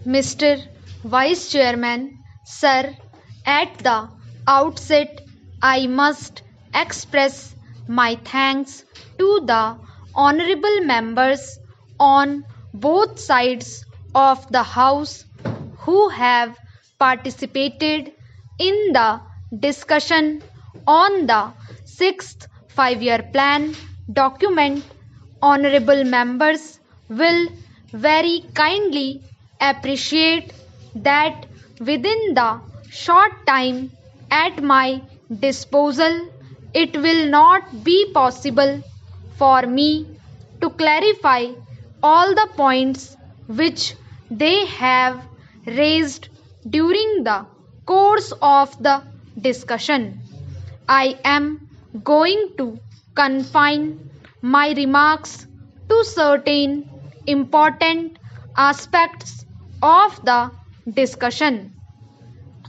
Mr. Vice Chairman, Sir, at the outset, I must express my thanks to the honorable members on both sides of the House who have participated in the discussion on the sixth five-year plan document. Honorable members will very kindly appreciate that within the short time at my disposal, it will not be possible for me to clarify all the points which they have raised during the course of the discussion. I am going to confine my remarks to certain important aspects of the discussion.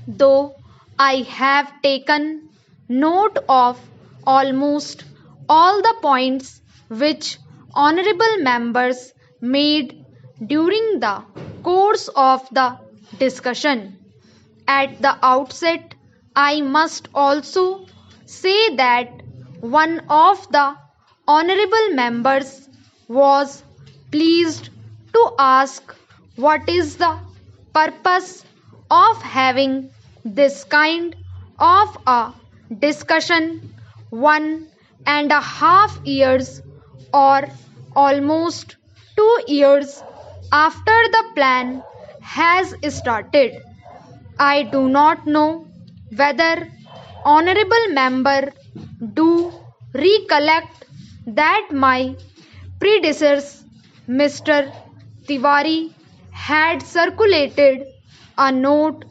Though I have taken note of almost all the points which honorable members made during the course of the discussion. At the outset, I must also say that one of the honorable members was pleased to ask what is the purpose of having this kind of a discussion 1.5 years or almost 2 years after the plan has started. I do not know whether honorable member do recollect that my predecessor Mr. Tiwari had circulated a note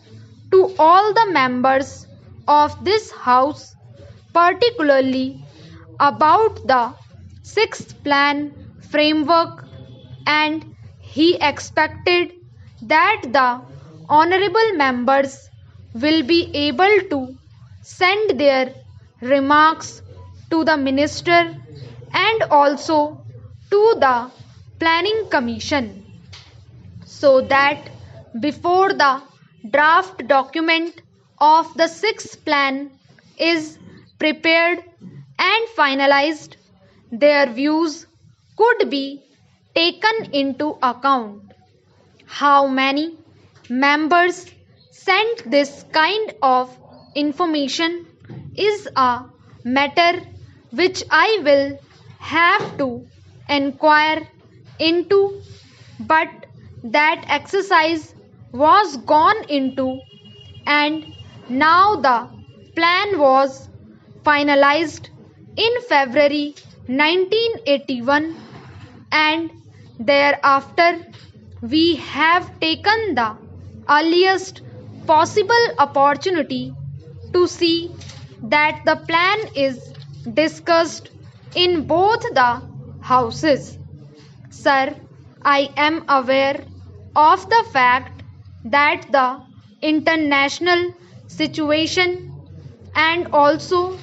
to all the members of this house, particularly about the sixth plan framework, and he expected that the honorable members will be able to send their remarks to the minister and also to the planning commission, so that before the draft document of the sixth plan is prepared and finalized, their views could be taken into account. How many members sent this kind of information is a matter which I will have to inquire into, but that exercise was gone into, and now the plan was finalized in February 1981, and thereafter we have taken the earliest possible opportunity to see that the plan is discussed in both the houses. Sir, I am aware of the fact that the international situation and also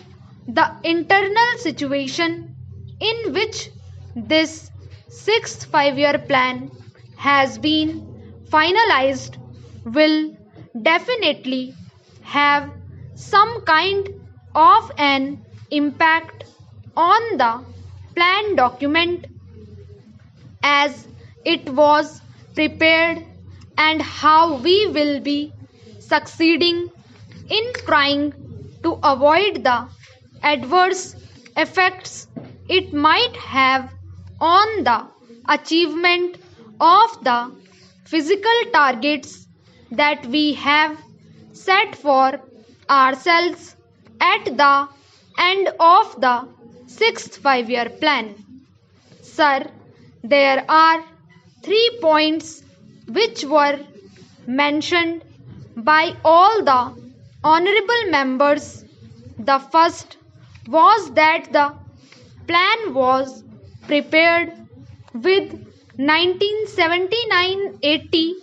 the internal situation in which this sixth five-year plan has been finalized will definitely have some kind of an impact on the plan document as it was prepared, and how we will be succeeding in trying to avoid the adverse effects it might have on the achievement of the physical targets that we have set for ourselves at the end of the sixth five-year plan. Sir, there are 3 points which were mentioned by all the honorable members. The first was that the plan was prepared with 1979-80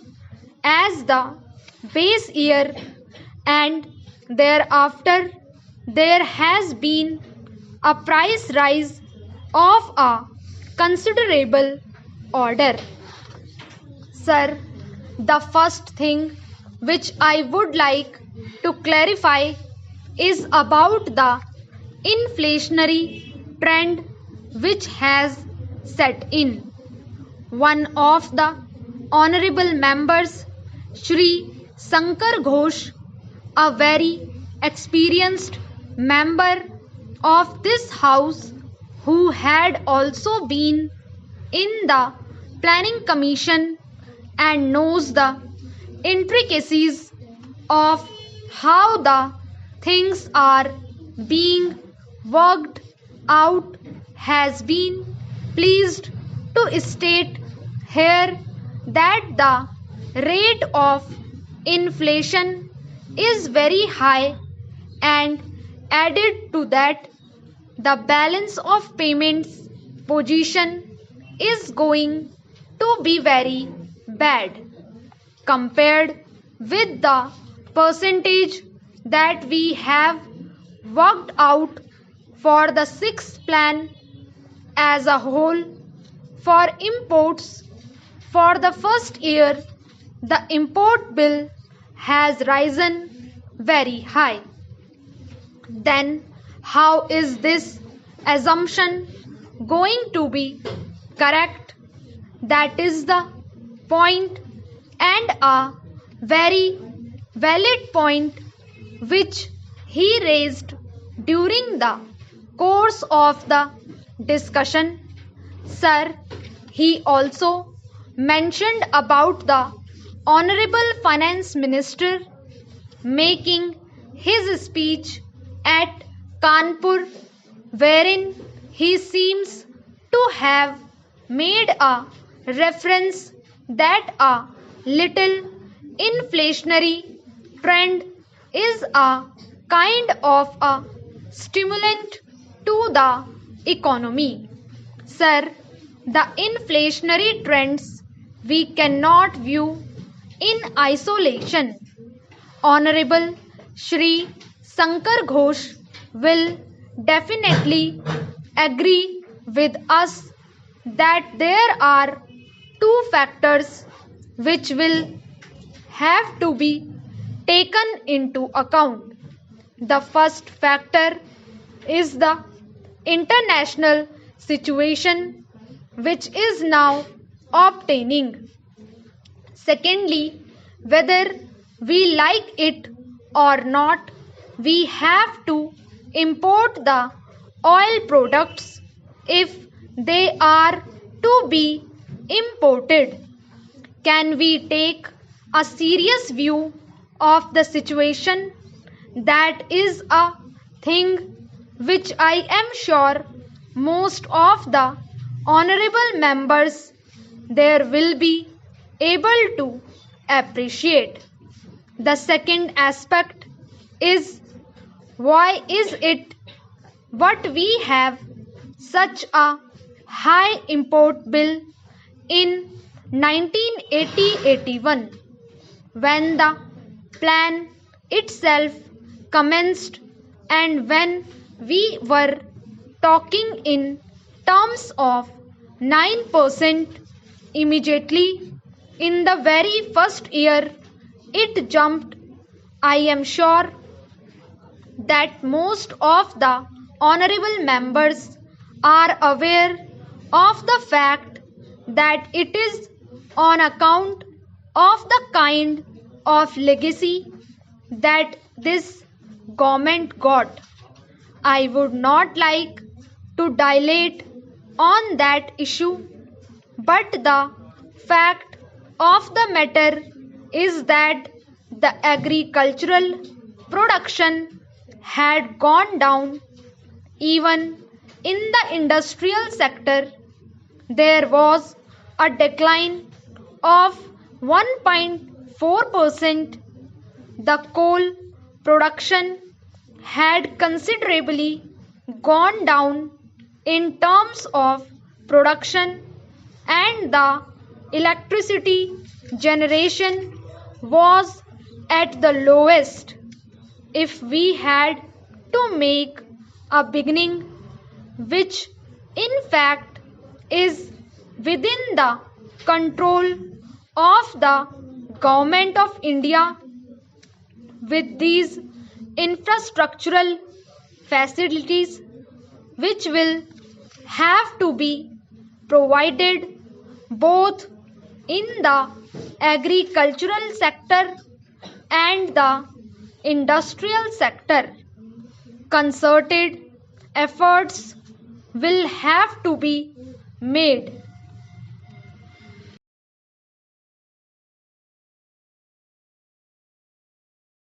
as the base year, and thereafter there has been a price rise of a considerable order. Sir, The first thing which I would like to clarify is about the inflationary trend which has set in. One of the honorable members, Shri Shankar Ghosh, a very experienced member of this house who had also been in the planning commission and knows the intricacies of how the things are being worked out, has been pleased to state here that the rate of inflation is very high, and added to that the balance of payments position is going to be very bad compared with the percentage that we have worked out for the sixth plan as a whole. For imports, for the first year, the import bill has risen very high. Then, how is this assumption going to be correct? That is the point, and a very valid point which he raised during the course of the discussion. Sir, he also mentioned about the Honorable Finance Minister making his speech at Kanpur, wherein he seems to have made a reference that a little inflationary trend is a kind of a stimulant to the economy. Sir, the inflationary trends we cannot view in isolation. Honorable Shri Shankar Ghosh will definitely agree with us that there are two factors which will have to be taken into account. The first factor is the international situation which is now obtaining. Secondly, whether we like it or not, we have to import the oil products if they are to be imported. Can we take a serious view of the situation? That is a thing which I am sure most of the honorable members there will be able to appreciate. The second aspect is, why is it what we have such a high import bill in 1980-81 when the plan itself commenced, and when we were talking in terms of 9% immediately in the very first year it jumped. I am sure that most of the honorable members are aware of the fact that it is on account of the kind of legacy that this government got. I would not like to dilate on that issue, but the fact of the matter is that the agricultural production had gone down. Even in the industrial sector, there was a decline of 1.4%. The coal production had considerably gone down in terms of production, and the electricity generation was at the lowest. If we had to make a beginning, which in fact is within the control of the Government of India with these infrastructural facilities which will have to be provided both in the agricultural sector and the industrial sector. Concerted efforts will have to be made